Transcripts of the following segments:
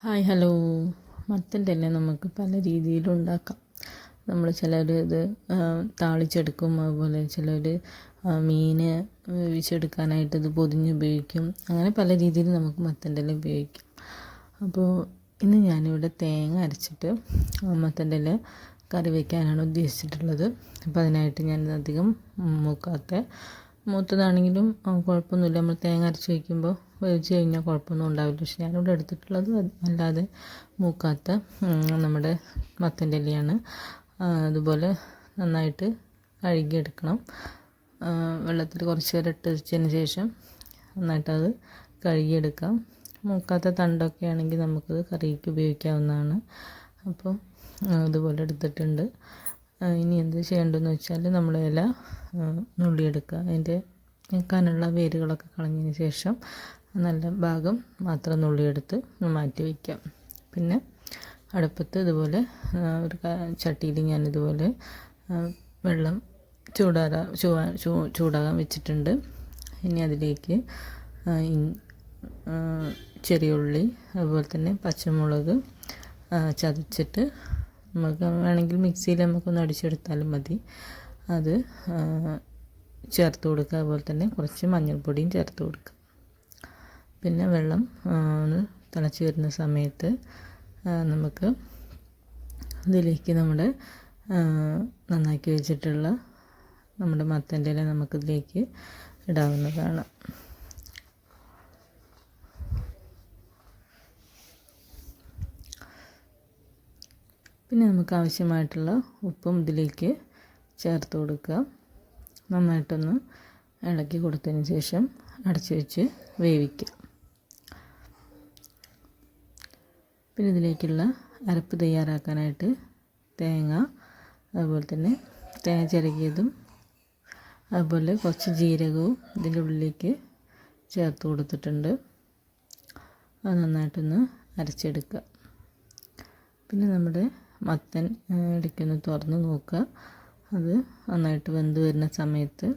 Hi hello. മത്തൻ്റെ ഇല നമുക്ക് പല രീതിയിലുണ്ടാക്കാം. നമ്മൾ ചിലർ ഇത് താളിച്ചെടുക്കും, അതുപോലെ ചിലർ മീൻ വേവിച്ചെടുക്കാനായിട്ട് ഇത് പൊതിഞ്ഞ് ഉപയോഗിക്കും. അങ്ങനെ പല രീതിയിൽ നമുക്ക് മത്തൻ്റെ ഇല ഉപയോഗിക്കാം. അപ്പോൾ ഇന്ന് ഞാനിവിടെ തേങ്ങ അരച്ചിട്ട് മത്തൻ്റെ ഇല കറി വയ്ക്കാനാണ് ഉദ്ദേശിച്ചിട്ടുള്ളത്. അപ്പോൾ അതിനായിട്ട് ഞാൻ അധികം മൂത്തതാണെങ്കിലും കുഴപ്പമൊന്നുമില്ല. നമ്മൾ തേങ്ങ അരച്ച് വയ്ക്കുമ്പോൾ വേവിച്ച് കഴിഞ്ഞാൽ കുഴപ്പമൊന്നും ഉണ്ടാവില്ല. പക്ഷെ ഞാനിവിടെ എടുത്തിട്ടുള്ളത് അല്ലാതെ മൂക്കാത്ത നമ്മുടെ മത്തൻ്റെ ഇലയാണ്. അതുപോലെ നന്നായിട്ട് കഴുകിയെടുക്കണം. വെള്ളത്തിൽ കുറച്ച് നേരം ഇട്ട് വെച്ചതിന് ശേഷം നന്നായിട്ടത് കഴുകിയെടുക്കാം. മൂക്കാത്ത തണ്ടൊക്കെ ആണെങ്കിൽ നമുക്കത് കറിക്ക് ഉപയോഗിക്കാവുന്നതാണ്. അപ്പോൾ അതുപോലെ എടുത്തിട്ടുണ്ട്. ഇനി എന്ത് ചെയ്യേണ്ടതെന്ന് വെച്ചാൽ നമ്മൾ ഇല നുള്ളിയെടുക്കുക. അതിൻ്റെ കനുള്ള വേരുകളൊക്കെ കളഞ്ഞതിന് ശേഷം നല്ല ഭാഗം മാത്രം നുള്ളിയെടുത്ത് മാറ്റി വയ്ക്കാം. പിന്നെ അടുപ്പത്ത് ഇതുപോലെ ഒരു ചട്ടിയിൽ ഞാനിതുപോലെ വെള്ളം ചൂടാകാൻ വെച്ചിട്ടുണ്ട്. ഇനി അതിലേക്ക് ചെറിയ ഉള്ളി, അതുപോലെ തന്നെ പച്ചമുളക് ചതച്ചിട്ട് നമുക്ക് വേണമെങ്കിൽ മിക്സിയിൽ നമുക്കൊന്ന് അടിച്ചെടുത്താലും മതി. അത് ചേർത്ത് കൊടുക്കുക. അതുപോലെ തന്നെ കുറച്ച് മഞ്ഞൾപ്പൊടിയും ചേർത്ത് കൊടുക്കുക. പിന്നെ വെള്ളം ഒന്ന് തിളച്ച് വരുന്ന സമയത്ത് നമുക്ക് ഇതിലേക്ക് നമ്മുടെ നന്നാക്കി വെച്ചിട്ടുള്ള നമ്മുടെ മത്തൻ്റെ ഇല നമുക്കിതിലേക്ക് ഇടാവുന്നതാണ്. പിന്നെ നമുക്ക് ആവശ്യമായിട്ടുള്ള ഉപ്പും ഇതിലേക്ക് ചേർത്ത് കൊടുക്കുക. നന്നായിട്ടൊന്ന് ഇളക്കി കൊടുത്തതിന് ശേഷം അടച്ചു വെച്ച് വേവിക്കുക. പിന്നെ ഇതിലേക്കുള്ള അരപ്പ് തയ്യാറാക്കാനായിട്ട് തേങ്ങ, അതുപോലെ തന്നെ തേങ്ങ ചിരകിയതും, അതുപോലെ കുറച്ച് ജീരകവും ഇതിൻ്റെ ഉള്ളിലേക്ക് ചേർത്ത് കൊടുത്തിട്ടുണ്ട്. അത് നന്നായിട്ടൊന്ന് അരച്ചെടുക്കുക. പിന്നെ നമ്മുടെ മത്തൻ ഇടയ്ക്കൊന്ന് തുറന്ന് നോക്കുക. അത് നന്നായിട്ട് വെന്ത് വരുന്ന സമയത്ത്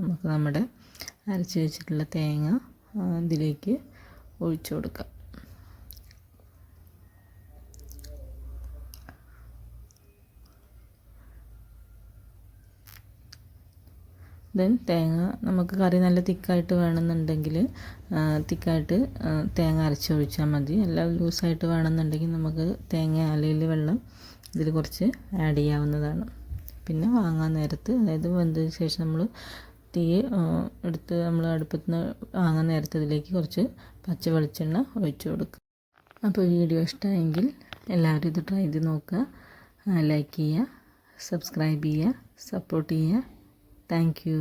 നമുക്ക് നമ്മുടെ അരച്ച് വെച്ചിട്ടുള്ള തേങ്ങ ഇതിലേക്ക് ഒഴിച്ചു കൊടുക്കാം. തേങ്ങ നമുക്ക് കറി നല്ല തിക്കായിട്ട് വേണമെന്നുണ്ടെങ്കിൽ തിക്കായിട്ട് തേങ്ങ അരച്ചൊഴിച്ചാൽ മതി. അല്ല ലൂസായിട്ട് വേണമെന്നുണ്ടെങ്കിൽ നമുക്ക് തേങ്ങ അല്ലെങ്കിൽ വെള്ളം ഇതിൽ കുറച്ച് ആഡ് ചെയ്യാവുന്നതാണ്. പിന്നെ വാങ്ങാൻ നേരത്ത്, അതായത് വെന്തതിന് ശേഷം നമ്മൾ തീ എടുത്ത് നമ്മൾ അടുപ്പത്ത് നിന്ന് വാങ്ങാൻ നേരത്ത് ഇതിലേക്ക് കുറച്ച് പച്ച വെളിച്ചെണ്ണ ഒഴിച്ചു കൊടുക്കുക. അപ്പോൾ വീഡിയോ ഇഷ്ടമായെങ്കിൽ എല്ലാവരും ഇത് ട്രൈ ചെയ്ത് നോക്കുക. ലൈക്ക് ചെയ്യുക, സബ്സ്ക്രൈബ് ചെയ്യുക, സപ്പോർട്ട് ചെയ്യുക. Thank you.